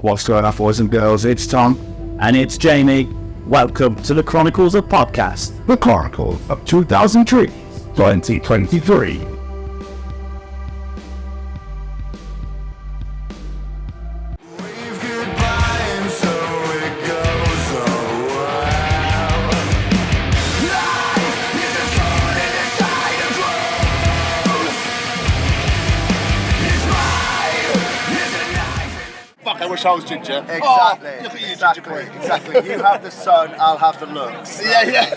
What's going on, boys and girls? It's Tom. And it's Jamie. Welcome to the Chronicles of Podcast. The Chronicles of 2003, 2023. I wish I was ginger. Exactly. Oh, look at you, exactly. ginger queen. Exactly. You have the sun, I'll have the looks. Yeah.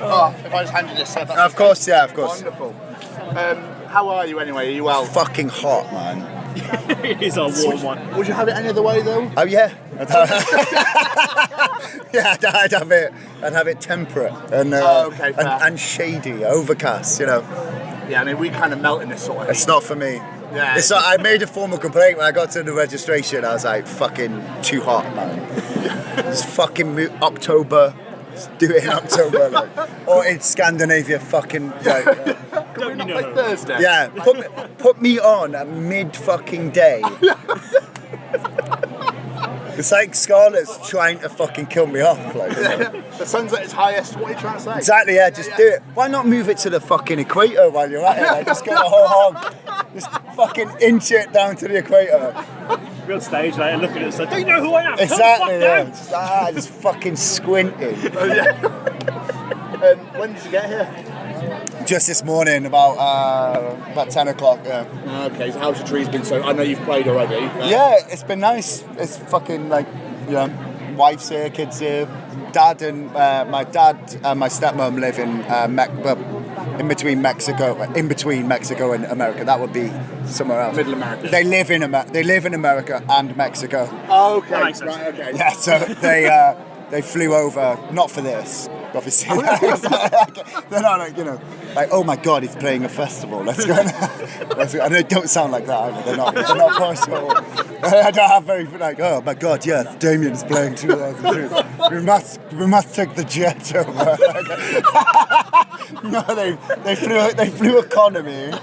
Oh, if I just handed this up. Of course. Wonderful. How are you anyway? Are you well? Fucking hot, man. It's a warm one. Would you have it any other way though? Oh yeah. I'd have it temperate and okay, and shady, overcast. You know. Yeah, I mean we kind of melt in this sort of heat. It's not for me. Yeah. It's not, I made a formal complaint when I got to the registration. I was like, fucking too hot, man. It's fucking October. Let's do it in October, like. Or in Scandinavia, fucking. Can we not play Thursday? Yeah, put me on at mid fucking day. It's like Scarlett's trying to fucking kill me off. Like, you know? The sun's at its highest. What are you trying to say? Exactly, yeah, just do it. Why not move it to the fucking equator while you're at it? Like, just go the whole hog. Just fucking inch it down to the equator. We're on stage later looking at us like, do you know who I am? Exactly, yeah. Just fucking squinting. When did you get here? Just this morning, about 10 o'clock, yeah. Okay, so how's your trees been? So I know you've played already. Yeah, it's been nice. It's fucking like, you know, wife's here, kids here. Dad and my dad and my stepmom live in between Mexico and America. That would be somewhere else. Middle America. They live in America and Mexico. Oh, okay. That makes sense. Right, okay. Yeah, so they flew over, not for this, obviously. They're not like, you know, like, oh my God, he's playing a festival. Let's go. And they don't sound like that either. They're not personal. I don't have very, like, oh my God, yes, Damien is playing 2002. We must take the jet over. No, they flew economy.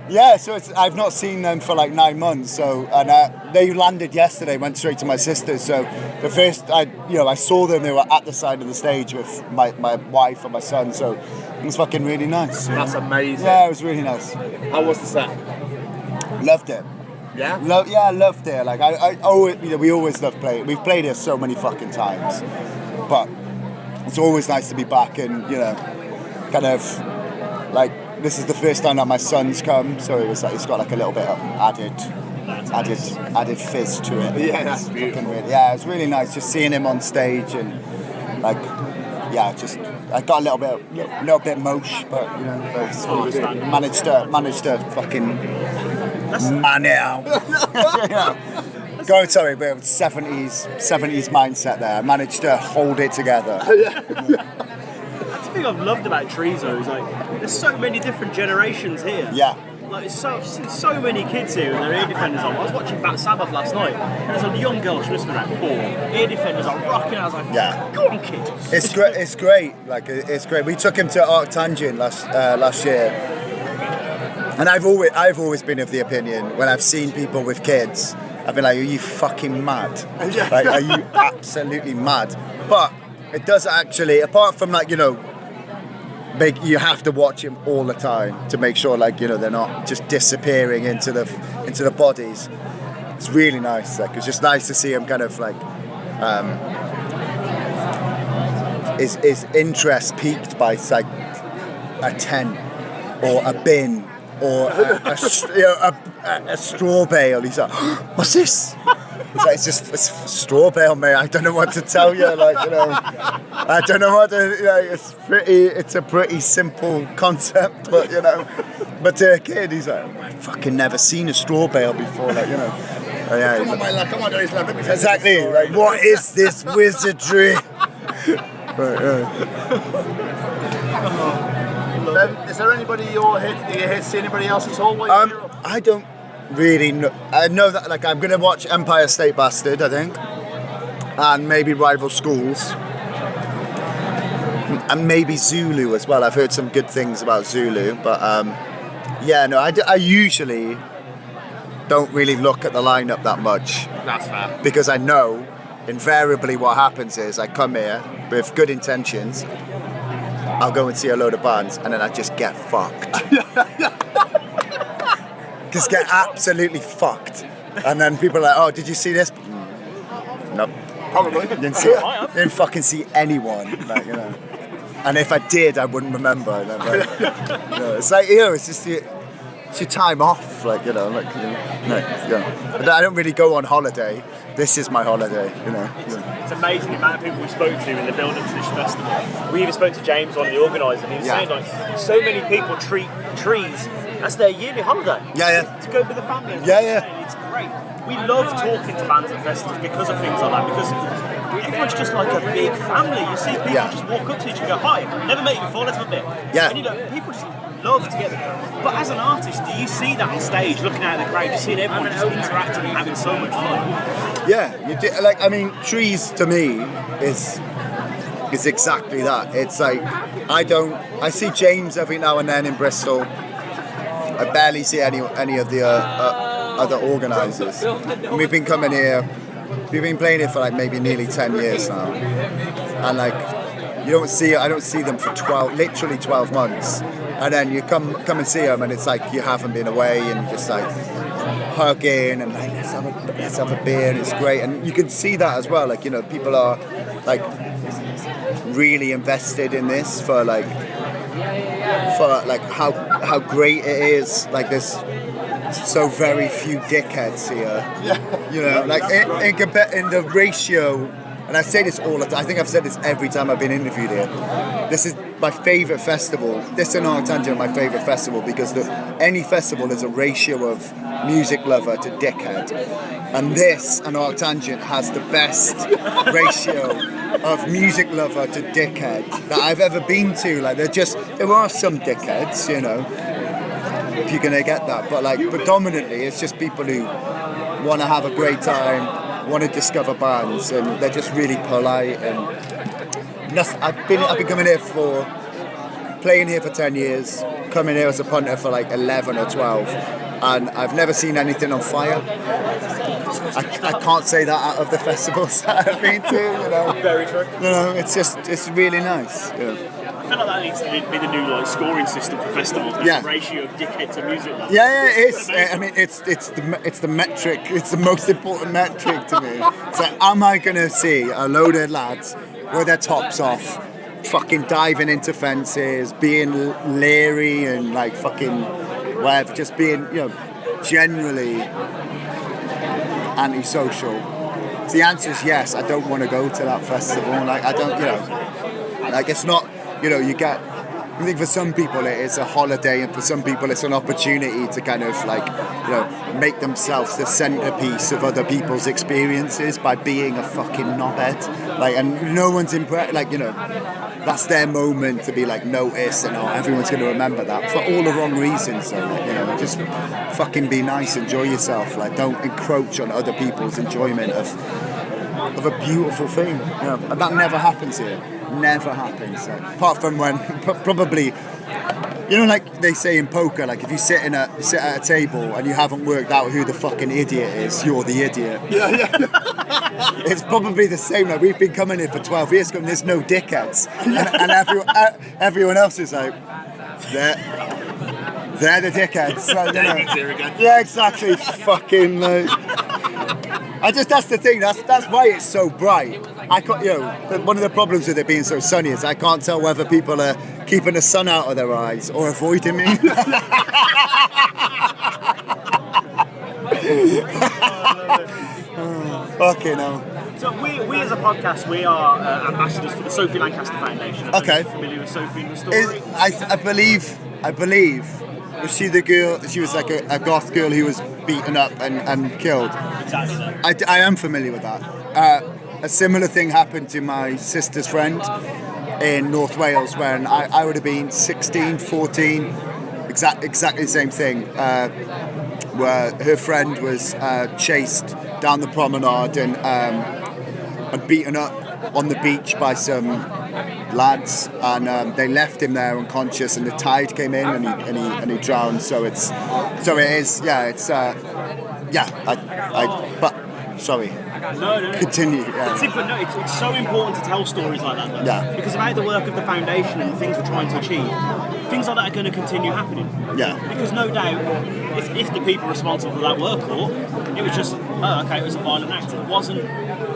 Yeah, so I've not seen them for like 9 months. So, and they landed yesterday, went straight to my sister's. So the first I saw them, they were at the side of the stage with my wife and my son. So it was fucking really nice. That's amazing. Yeah, it was really nice. How was the set? Loved it. Yeah. Loved it. Like we always love playing. We've played here so many fucking times, but it's always nice to be back and kind of like. This is the first time that my son's come, so it was like it's got like a little bit of added fizz to it. Yeah, that's beautiful. Yeah, it was really nice just seeing him on stage and like, yeah, just I got a little bit mosh, but managed to fucking man it out. Sorry, but 70s mindset there. I managed to hold it together. The thing I've loved about Trezo is like there's so many different generations here. Yeah. Like I've seen so many kids here and their ear defenders on. I was watching Bat Sabbath last night and there's a young girl, she must have been about 4. Ear defenders are rocking. I was like, yeah. Go on, kid. It's great. It's great. Like it's great. We took him to Arctangent last year, and I've always been of the opinion when I've seen people with kids, I've been like, are you fucking mad? Like, are you absolutely mad? But it does actually, apart from like you have to watch him all the time to make sure they're not just disappearing into the bodies. It's really nice. Like it's just nice to see him kind of like his interest piqued by like a tent or a bin or a straw bale. He's like, what's this? It's straw bale, mate. I don't know what to tell you. I don't know what to. It's a pretty simple concept, but but to a kid, he's like, I've fucking never seen a straw bale before. Yeah. Come on, my lad. Come on, let me tell exactly. You this like, what is this wizardry? Is there anybody you're here? Do you here to see anybody else at all? I don't really know. I know that I'm going to watch Empire State Bastard, I think, and maybe Rival Schools, and maybe Zulu as well. I've heard some good things about Zulu, but Yeah, no, I usually don't really look at the lineup that much That's fair. because I know invariably what happens is I come here with good intentions, I'll go and see a load of bands, and then I just get fucked. Just get absolutely fucked. And then people are like, oh, did you see this? Nope. Probably. Didn't fucking see anyone, like, you know. And if I did, I wouldn't remember. And I'm like, you know, it's like, you know, it's just it's your time off, like, you know, like, you know. But I don't really go on holiday. This is my holiday, you know. It's amazing the amount of people we spoke to in the build-up to this festival. We even spoke to James, one of the organisers, and he was saying, like, so many people treat trees as their yearly holiday. Yeah. To go with the family. Yeah. It's great. We love talking to bands at festivals because of things like that, because everyone's just like a big family. You see people just walk up to each other and go, hi, never met you before, let's have a bit. Yeah. And you know, people just love to get there. But as an artist, do you see that on stage, looking out at the crowd, just seeing everyone just interacting and having so much fun? Yeah, you do, like, I mean, trees to me is exactly that. It's like, I see James every now and then in Bristol. I barely see any of the other organisers. And we've been coming here, we've been playing here for like maybe nearly 10 years now. And like, I don't see them for literally 12 months. And then you come and see them, and it's like you haven't been away, and just like hugging and like, let's have a beer, and it's great. And you can see that as well, like, you know, people are like really invested in this for how great it is. Like, there's so very few dickheads here. You know, like in the ratio, and I say this all the time, I think I've said this every time I've been interviewed here. This is my favourite festival. This and Arctangent are my favourite festival because any festival is a ratio of music lover to dickhead. And this and Arctangent has the best ratio of music lover to dickhead that I've ever been to. Like, there are some dickheads, you know, if you're gonna get that, but like predominantly it's just people who want to have a great time, want to discover bands, and they're just really polite. And I've been coming here playing here for 10 years, coming here as a punter for like 11 or 12, and I've never seen anything on fire. I can't say that out of the festivals that I've been to, you know. Very true. You know, it's really nice. You know. I feel like that needs to be the new like scoring system for festivals. Yeah. The ratio of dickhead to music lover. Yeah, it is. I mean, it's the metric. It's the most important metric to me. It's like, am I gonna see a load of lads with their tops off, fucking diving into fences, being leery and like fucking whatever, just being, you know, generally antisocial? So the answer is yes. I don't want to go to that festival. Like, I don't, you know, like, it's not, you know, I think for some people it is a holiday, and for some people it's an opportunity to kind of like, you know, make themselves the centerpiece of other people's experiences by being a fucking knobhead. Like, and no one's impressed, like, you know, that's their moment to be like noticed, and everyone's going to remember that for all the wrong reasons. So, like, you know, just fucking be nice, enjoy yourself. Like, don't encroach on other people's enjoyment of a beautiful thing. You know, and that never happens here. Never happens. Like, apart from when probably, you know, like they say in poker, like if you sit at a table and you haven't worked out who the fucking idiot is, you're the idiot. Yeah. It's probably the same. Like, we've been coming here for 12 years, and there's no dickheads, and everyone else is like, they're the dickheads. So, you know, yeah, exactly. Fucking like. That's the thing. That's why it's so bright. I can't, you know, one of the problems with it being so sunny is I can't tell whether people are keeping the sun out of their eyes or avoiding me. Fucking hell. So we as a podcast, we are ambassadors for the Sophie Lancaster Foundation. Okay. Familiar with Sophie and the story? I believe. Was she the girl? She was like a goth girl who was beaten up and killed. Exactly that. I am familiar with that. A similar thing happened to my sister's friend in North Wales when I would have been 16, 14. Exactly the same thing. Where her friend was chased down the promenade and beaten up on the beach by some lads, and they left him there unconscious, and the tide came in, and he drowned. So it is, but sorry. No. Continue. It's so important to tell stories like that, though. Yeah. Because about the work of the foundation and the things we're trying to achieve, things like that are going to continue happening. Yeah. Because no doubt, if the people responsible for that were caught, it was just, it was a violent act. It wasn't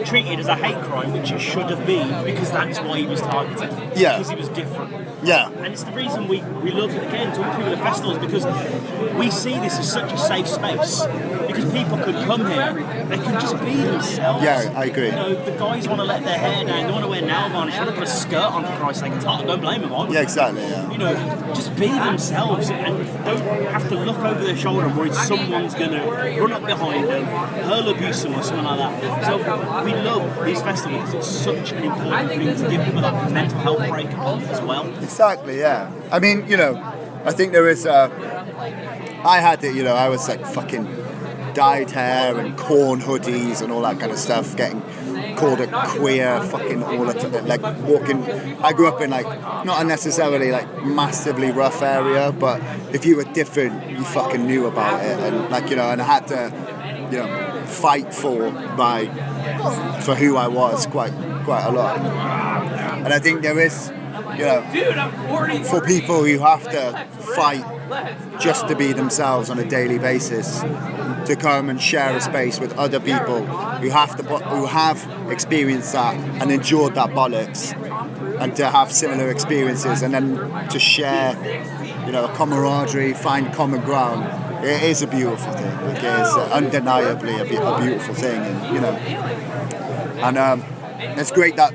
treated as a hate crime, which it should have been, because that's why he was targeted. Yeah. Because he was different. Yeah. And it's the reason we love it again, talking to people at festivals, because we see this as such a safe space. Because people could come here, they can just be themselves. Yeah, I agree. You know, the guys want to let their hair down, they want to wear nail varnish, they want to put a skirt on, for Christ's sake. Don't blame them on. Yeah, exactly. Yeah. You know, just be themselves and don't have to look over their shoulder and worry someone's going to run up behind them, hurl abuse them or something like that. So we love these festivals because it's such an important thing to give people that mental health break as well. Exactly, yeah. I mean, I think there is I had it, I was like fucking dyed hair and corn hoodies and all that kind of stuff, getting called a queer, fucking all the time, like walking. I grew up in like not a necessarily like massively rough area, but if you were different, you fucking knew about it, and like and I had to, fight for who I was quite a lot. And I think there is, for people who have to fight just to be themselves on a daily basis, to come and share a space with other people who have experienced that and endured that bollocks, and to have similar experiences, and then to share, a camaraderie, find common ground. It is a beautiful thing. Like, it's undeniably a beautiful thing, and it's great that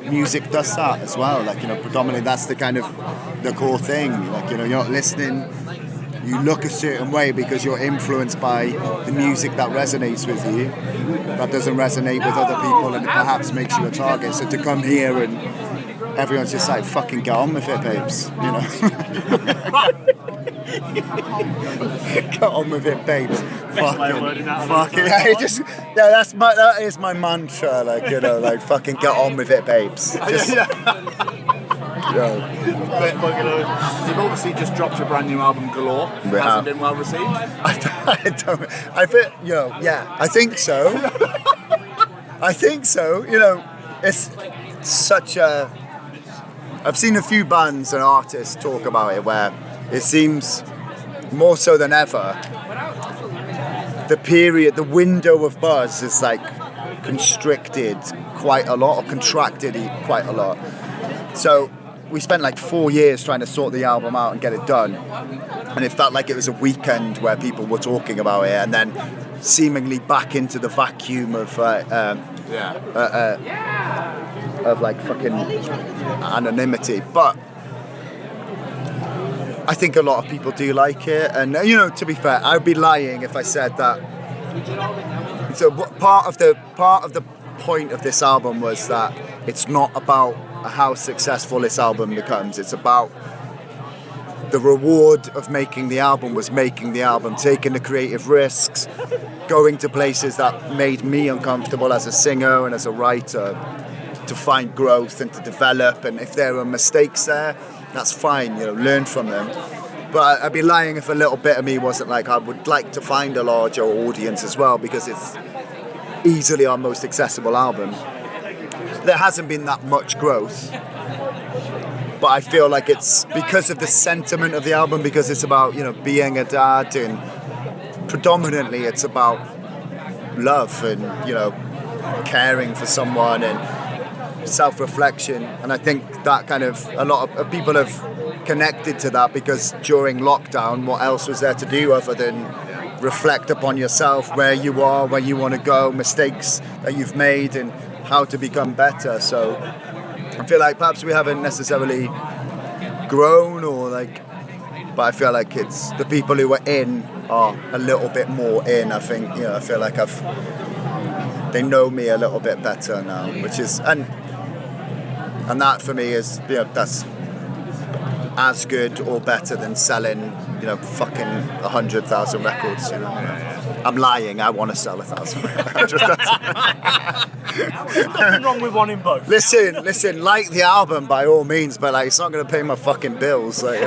music does that as well. Like predominantly that's the kind of the core thing. Like you're not listening. You look a certain way because you're influenced by the music that resonates with you, that doesn't resonate with other people, and it perhaps makes you a target. So to come here and everyone's just like, fucking get on with it, babes. Get on with it, babes. That is my mantra. Like fucking get on with it, babes. Just, You've obviously just dropped your brand new album, Galore. Has it been well received? I think so. I think so. It's such a. I've seen a few bands and artists talk about it where it seems more so than ever the window of buzz is like constricted quite a lot, or contracted quite a lot. So we spent like 4 years trying to sort the album out and get it done, and it felt like it was a weekend where people were talking about it, and then seemingly back into the vacuum of like fucking anonymity. But I think a lot of people do like it, and to be fair, I'd be lying if I said that. So part of the point of this album was that it's not about how successful this album becomes. It's about the reward of making the album was making the album, taking the creative risks, going to places that made me uncomfortable as a singer and as a writer, to find growth and to develop. And if there are mistakes there, that's fine, learn from them. But I'd be lying if a little bit of me wasn't like, I would like to find a larger audience as well, because it's easily our most accessible album. There hasn't been that much growth, but I feel like it's because of the sentiment of the album, because it's about, being a dad, and predominantly it's about love and, caring for someone and self-reflection. And I think that kind of, a lot of people have connected to that, because during lockdown, what else was there to do other than reflect upon yourself, where you are, where you want to go, mistakes that you've made, and how to become better. So I feel like perhaps we haven't necessarily grown, but I feel like it's the people who are in are a little bit more in. I think, I feel like they know me a little bit better now, which is, and that for me is, that's as good or better than selling fucking 100,000 records. You know, I'm lying. I want to sell 1,000. Nothing wrong with wanting both. Listen, like the album by all means, but like it's not going to pay my fucking bills. Like,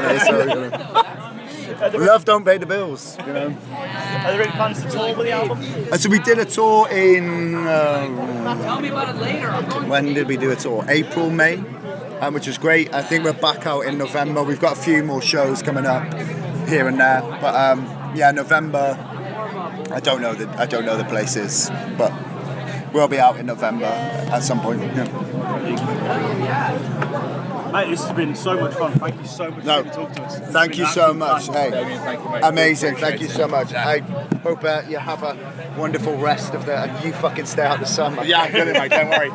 love don't pay the bills. Are there any plans to tour with the album? And so we did a tour in. Tell me about it later. When did we do a tour? April, May, which was great. I think we're back out in November. We've got a few more shows coming up here and there, but November. I don't know the places, but we'll be out in November at some point. Yeah. Mate, this has been so much fun. Thank you so much for talking to us. Thank you so much. Hey, Thank you, mate. amazing. Thank you so much. I hope you have a wonderful rest of the. You fucking stay out the sun. Yeah, I'm good, mate. Don't worry.